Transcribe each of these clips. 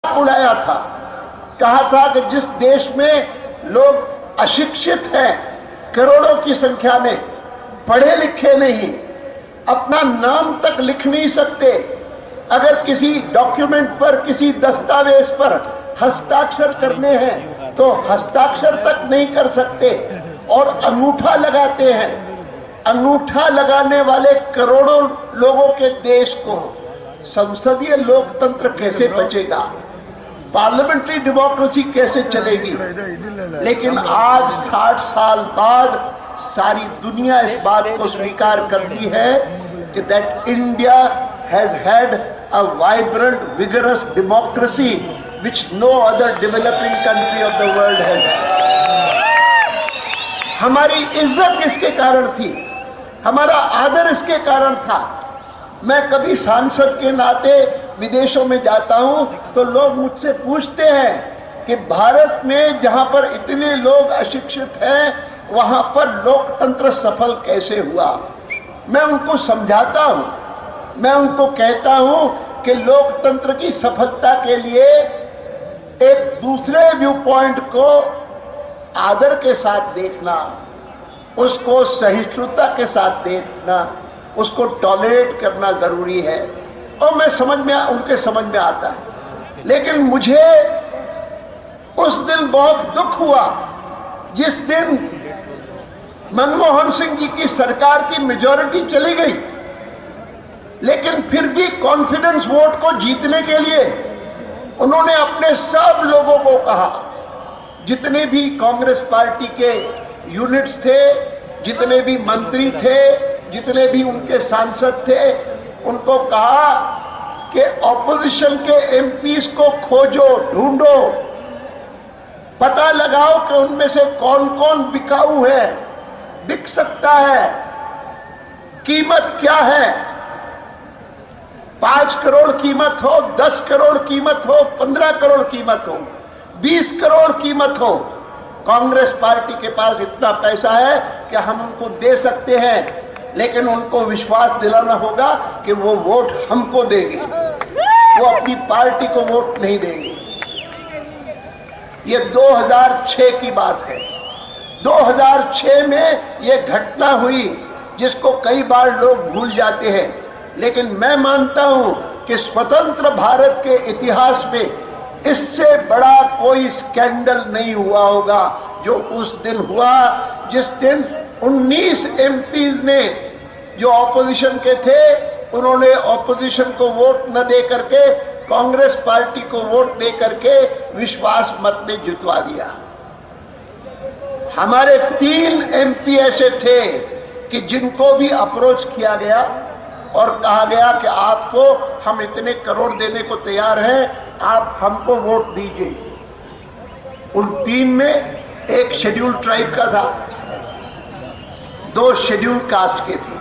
उड़ाया था, कहा था कि जिस देश में लोग अशिक्षित हैं करोड़ों की संख्या में, पढ़े लिखे नहीं, अपना नाम तक लिख नहीं सकते, अगर किसी डॉक्यूमेंट पर, किसी दस्तावेज पर हस्ताक्षर करने हैं तो हस्ताक्षर तक नहीं कर सकते और अंगूठा लगाते हैं। अंगूठा लगाने वाले करोड़ों लोगों के देश को संसदीय लोकतंत्र कैसे बचेगा, पार्लियामेंट्री डेमोक्रेसी कैसे चलेगी? लेकिन आज 60 साल बाद सारी दुनिया इस बात को स्वीकार करती है कि that India has had a vibrant vigorous democracy which no other developing country of the world has. हमारी इज्जत इसके कारण थी, हमारा आदर इसके कारण था। मैं कभी सांसद के नाते विदेशों में जाता हूं तो लोग मुझसे पूछते हैं कि भारत में जहां पर इतने लोग अशिक्षित हैं वहां पर लोकतंत्र सफल कैसे हुआ। मैं उनको समझाता हूं, मैं उनको कहता हूं कि लोकतंत्र की सफलता के लिए एक दूसरे व्यू पॉइंट को आदर के साथ देखना, उसको सहिष्णुता के साथ देखना, उसको टॉलरेट करना जरूरी है। और मैं उनके समझ में आता है। लेकिन मुझे उस दिन बहुत दुख हुआ जिस दिन मनमोहन सिंह जी की सरकार की मेजॉरिटी चली गई, लेकिन फिर भी कॉन्फिडेंस वोट को जीतने के लिए उन्होंने अपने सब लोगों को कहा, जितने भी कांग्रेस पार्टी के यूनिट्स थे, जितने भी मंत्री थे, जितने भी उनके सांसद थे, उनको कहा कि ऑपोजिशन के एमपीज को खोजो, ढूंढो, पता लगाओ कि उनमें से कौन कौन बिकाऊ है, बिक सकता है, कीमत क्या है। 5 करोड़ कीमत हो, 10 करोड़ कीमत हो, 15 करोड़ कीमत हो, 20 करोड़ कीमत हो, कांग्रेस पार्टी के पास इतना पैसा है कि हम उनको दे सकते हैं, लेकिन उनको विश्वास दिलाना होगा कि वो वोट हमको देंगे, वो अपनी पार्टी को वोट नहीं देंगे। ये 2006 की बात है। 2006 में ये घटना हुई जिसको कई बार लोग भूल जाते हैं, लेकिन मैं मानता हूं कि स्वतंत्र भारत के इतिहास में इससे बड़ा कोई स्कैंडल नहीं हुआ होगा जो उस दिन हुआ, जिस दिन 19 एमपीज ने जो ऑपोजिशन के थे, उन्होंने ऑपोजिशन को वोट न दे करके कांग्रेस पार्टी को वोट दे करके विश्वास मत में जितवा दिया। हमारे 3 एमपी ऐसे थे कि जिनको भी अप्रोच किया गया और कहा गया कि आपको हम इतने करोड़ देने को तैयार हैं, आप हमको वोट दीजिए। उन 3 में एक शेड्यूल ट्राइब का था, 2 शेड्यूल कास्ट के थे।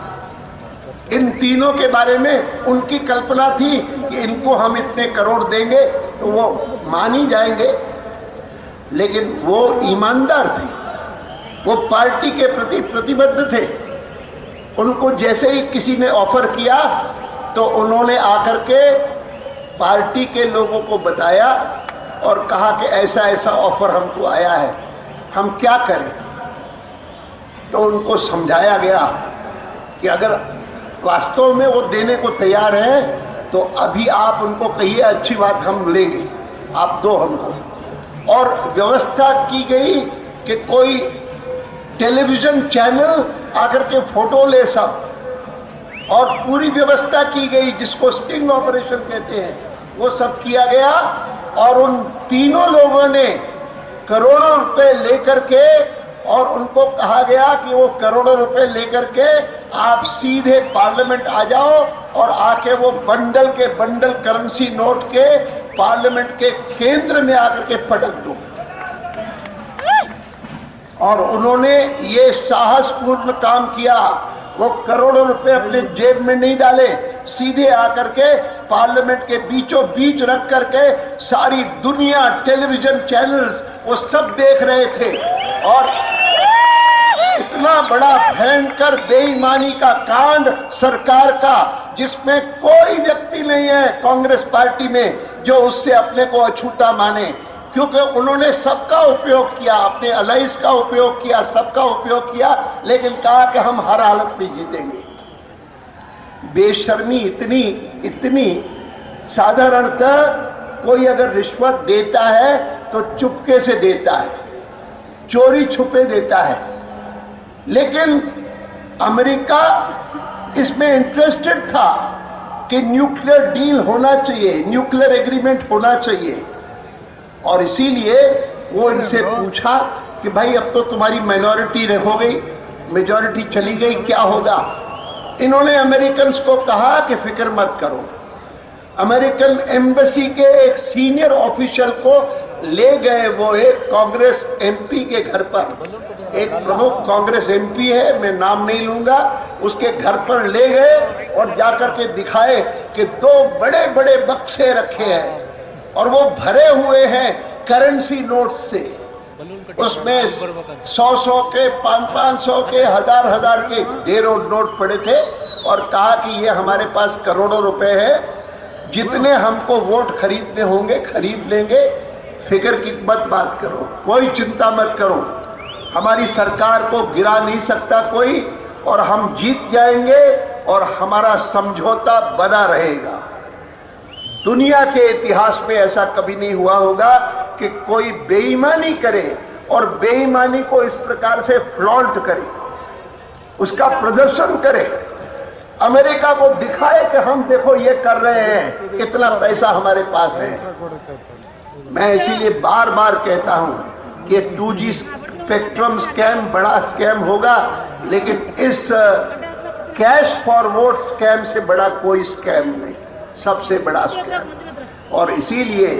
इन तीनों के बारे में उनकी कल्पना थी कि इनको हम इतने करोड़ देंगे तो वो मान ही जाएंगे, लेकिन वो ईमानदार थे, वो पार्टी के प्रति प्रतिबद्ध थे। उनको जैसे ही किसी ने ऑफर किया तो उन्होंने आकर के पार्टी के लोगों को बताया और कहा कि ऐसा ऐसा ऑफर हमको आया है, हम क्या करें। तो उनको समझाया गया कि अगर वास्तव में वो देने को तैयार है तो अभी आप उनको कहिए अच्छी बात, हम लेंगे, आप दो हमको। और व्यवस्था की गई कि कोई टेलीविजन चैनल आकर के फोटो ले सब, और पूरी व्यवस्था की गई जिसको स्टिंग ऑपरेशन कहते हैं, वो सब किया गया। और उन तीनों लोगों ने करोड़ों रुपए लेकर के, और उनको कहा गया कि वो करोड़ों रुपए लेकर के आप सीधे पार्लियामेंट आ जाओ और आके वो बंडल के बंडल करेंसी नोट के पार्लियामेंट के केंद्र में आकर के पटक दो। और उन्होंने ये साहसपूर्ण काम किया। वो करोड़ों रुपए अपने जेब में नहीं डाले, सीधे आकर के पार्लियामेंट के बीचों बीच रख करके सारी दुनिया, टेलीविजन चैनल्स वो सब देख रहे थे। और इतना बड़ा भयंकर बेईमानी का कांड सरकार का जिसमें कोई व्यक्ति नहीं है कांग्रेस पार्टी में जो उससे अपने को अछूता माने, क्योंकि उन्होंने सबका उपयोग किया, अपने अलाइंस का उपयोग किया, सबका उपयोग किया, लेकिन कहा कि हम हर हालत में जीतेंगे। बेशर्मी इतनी साधारणतः कोई अगर रिश्वत देता है तो चुपके से देता है, चोरी छुपे देता है, लेकिन अमेरिका इसमें इंटरेस्टेड था कि न्यूक्लियर डील होना चाहिए, न्यूक्लियर एग्रीमेंट होना चाहिए, और इसीलिए वो इनसे पूछा कि भाई अब तो तुम्हारी माइनॉरिटी हो गई, मेजॉरिटी चली गई, क्या होगा। इन्होंने अमेरिकन्स को कहा कि फिक्र मत करो। अमेरिकन एम्बेसी के एक सीनियर ऑफिशियल को ले गए, वो एक कांग्रेस एमपी के घर पर, एक प्रमुख कांग्रेस एमपी है, मैं नाम नहीं लूंगा, उसके घर पर ले गए और जाकर के दिखाए कि 2 बड़े बड़े बक्से रखे हैं और वो भरे हुए हैं करेंसी नोट से। उसमें 100 के, 500 के, 1000 के ढेरों नोट पड़े थे, और कहा कि ये हमारे पास करोड़ों रुपए है, जितने हमको वोट खरीदने होंगे खरीद लेंगे, फिक्र की मत बात करो, कोई चिंता मत करो, हमारी सरकार को गिरा नहीं सकता कोई, और हम जीत जाएंगे और हमारा समझौता बना रहेगा। दुनिया के इतिहास में ऐसा कभी नहीं हुआ होगा कि कोई बेईमानी करे और बेईमानी को इस प्रकार से फ्लॉन्ट करे, उसका प्रदर्शन करे, अमेरिका को दिखाए कि हम देखो ये कर रहे हैं, इतना पैसा हमारे पास है। मैं इसीलिए बार बार कहता हूं कि 2G स्पेक्ट्रम स्कैम बड़ा स्कैम होगा, लेकिन इस कैश फॉर वोट स्कैम से बड़ा कोई स्कैम नहीं, सबसे बड़ा स्कैम। और इसीलिए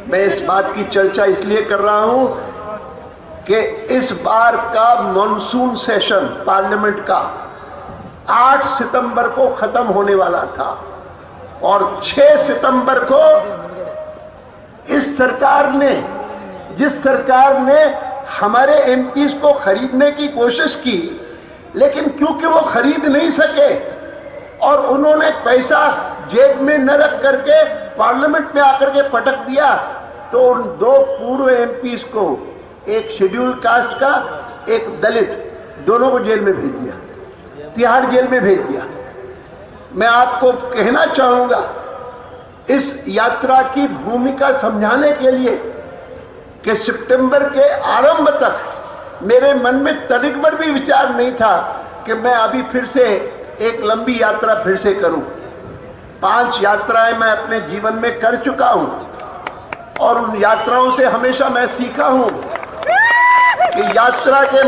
मैं इस बात की चर्चा इसलिए कर रहा हूं कि इस बार का मॉनसून सेशन पार्लियामेंट का 8 सितंबर को खत्म होने वाला था, और 6 सितंबर को इस सरकार ने, जिस सरकार ने हमारे एमपीज को खरीदने की कोशिश की, लेकिन क्योंकि वो खरीद नहीं सके और उन्होंने पैसा जेब में न रख करके पार्लियामेंट में आकर के पटक दिया, तो उन 2 पूर्व एमपीज को, एक शेड्यूल कास्ट का, एक दलित, दोनों को जेल में भेज दिया, तिहाड़ जेल में भेज दिया। मैं आपको कहना चाहूंगा इस यात्रा की भूमिका समझाने के लिए कि सितंबर के आरंभ तक मेरे मन में तनिक भर भी विचार नहीं था कि मैं अभी फिर से एक लंबी यात्रा फिर से करूं। 5 यात्राएं मैं अपने जीवन में कर चुका हूं, और उन यात्राओं से हमेशा मैं सीखा हूं कि यात्रा के